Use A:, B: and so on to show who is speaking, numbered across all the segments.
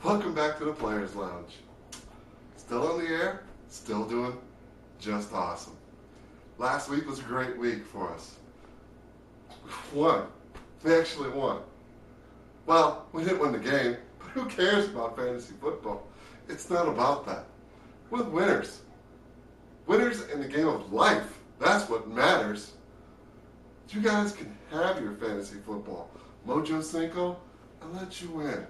A: Welcome back to the Players Lounge. Still on the air, still doing just awesome. Last week was a great week for us. We won. We actually won. Well, we didn't win the game, but who cares about fantasy football? It's not about that. We're winners. Winners in the game of life. That's what matters. You guys can have your fantasy football. Mojo Cinco, I'll let you win.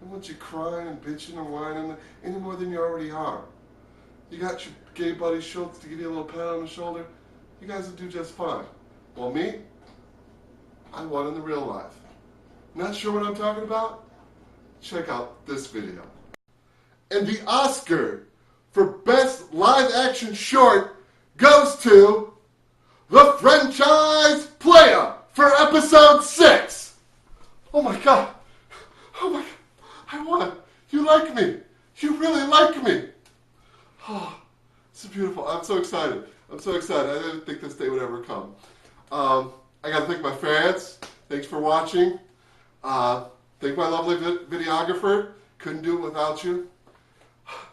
A: I want you crying and bitching and whining any more than you already are. You got your gay buddy Schultz to give you a little pat on the shoulder. You guys will do just fine. Well, me, I won in the real life. Not sure what I'm talking about? Check out this video. And the Oscar for Best Live Action Short goes to the franchise Playa for episode 6. Oh my God. Oh my God. I won. You like me. You really like me. Oh, this is beautiful. I'm so excited. I'm so excited. I didn't think this day would ever come. I got to thank my fans. Thanks for watching. Thank my lovely videographer. Couldn't do it without you.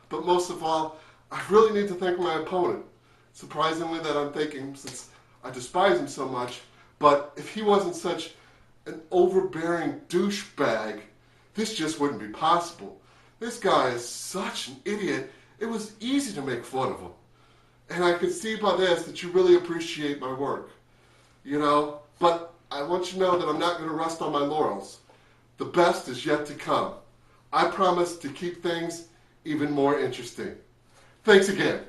A: But most of all, I really need to thank my opponent. Surprisingly that I'm thanking, since I despise him so much, but if he wasn't such an overbearing douchebag, this just wouldn't be possible. This guy is such an idiot, it was easy to make fun of him. And I can see by this that you really appreciate my work. You know, but I want you to know that I'm not going to rest on my laurels. The best is yet to come. I promise to keep things even more interesting. Thanks again.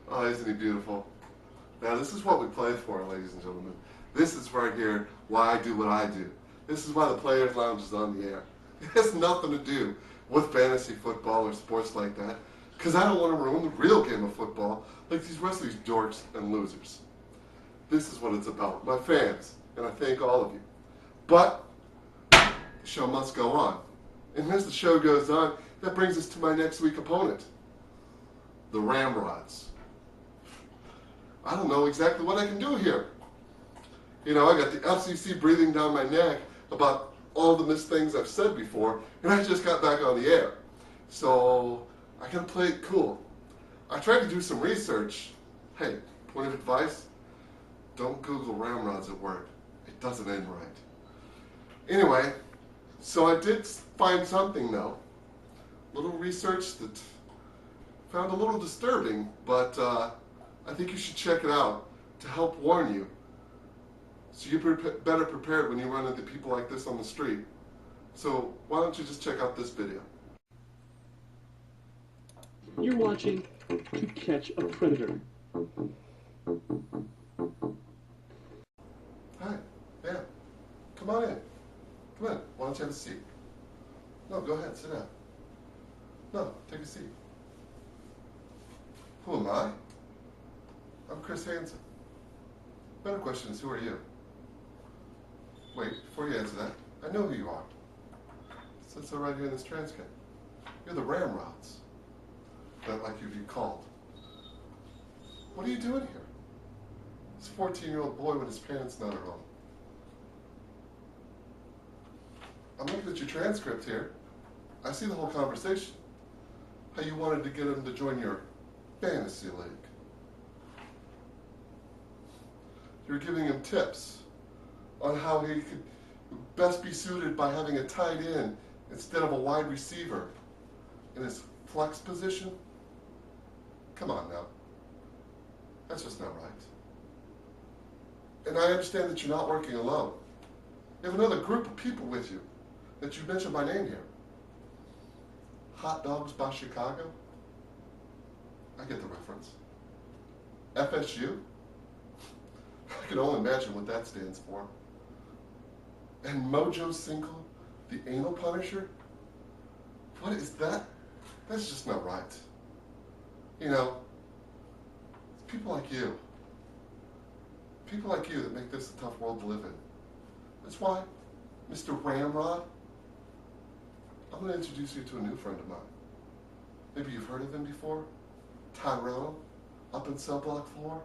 A: Oh, isn't he beautiful? Now, this is what we play for, ladies and gentlemen. This is right here why I do what I do. This is why the Players Lounge is on the air. It has nothing to do with fantasy football or sports like that, because I don't want to ruin the real game of football like these rest of these dorks and losers. This is what it's about, my fans, and I thank all of you. But the show must go on. And as the show goes on, that brings us to my next week opponent, the Ramrods. I don't know exactly what I can do here. You know, I got the FCC breathing down my neck about all the missed things I've said before, and I just got back on the air. So I gotta play it cool. I tried to do some research. Hey, point of advice, don't Google Ramrods at work. It doesn't end right. Anyway, so I did find something though. A little research that found a little disturbing, but I think you should check it out to help warn you, so you're better prepared when you run into people like this on the street. So why don't you just check out this video.
B: You're watching To Catch a Predator.
A: Hi, yeah, come on in. Come in, why don't you have a seat? No, go ahead, sit down. No, take a seat. Who am I? I'm Chris Hansen. Better question is, who are you? Wait, before you answer that, I know who you are. It says so right here in this transcript. You're the Ramrods. Not like you'd be called. What are you doing here? This 14-year-old boy with his parents not at home. I'm looking at your transcript here. I see the whole conversation. How you wanted to get him to join your fantasy league. You're giving him tips on how he could best be suited by having a tight end instead of a wide receiver in his flex position. Come on now. That's just not right. And I understand that you're not working alone. You have another group of people with you that you mentioned by name here. Hot Dogs by Chicago? I get the reference. FSU? I can only imagine what that stands for. And Mojo Cinco, the anal punisher? What is that? That's just not right. You know, it's people like you that make this a tough world to live in. That's why, Mr. Ramrod, I'm going to introduce you to a new friend of mine. Maybe you've heard of him before? Tyrone, up in Cell Block 4.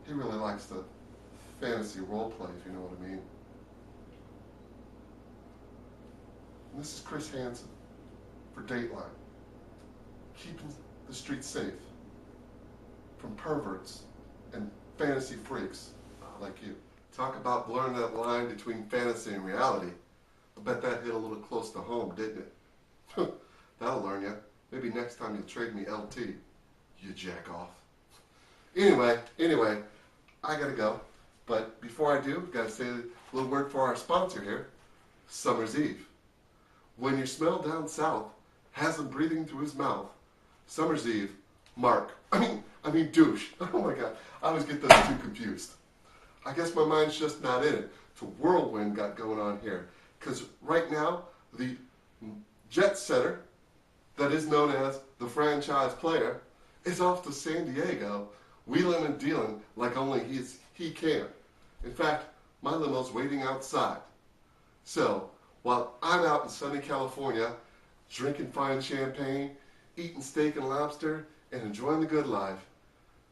A: He really likes the fantasy role play, if you know what I mean. And this is Chris Hansen for Dateline. Keeping the streets safe from perverts and fantasy freaks like you. Talk about blurring that line between fantasy and reality. I bet that hit a little close to home, didn't it? That'll learn you. Maybe next time you'll trade me LT, you jack off. Anyway, I gotta go. But before I do, gotta say a little word for our sponsor here, Summer's Eve. When your smell down south has him breathing through his mouth, Summer's Eve, Mark. I mean douche. Oh my God, I always get those two confused. I guess my mind's just not in it. It's a whirlwind got going on here. Because right now, the jet setter that is known as the franchise player is off to San Diego, wheeling and dealing like only he can. In fact, my limo's waiting outside. So, while I'm out in sunny California, drinking fine champagne, eating steak and lobster, and enjoying the good life,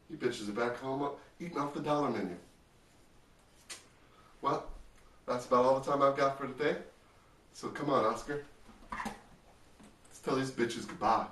A: you bitches are back home eating off the dollar menu. Well, that's about all the time I've got for today. So come on, Oscar. Let's tell these bitches goodbye.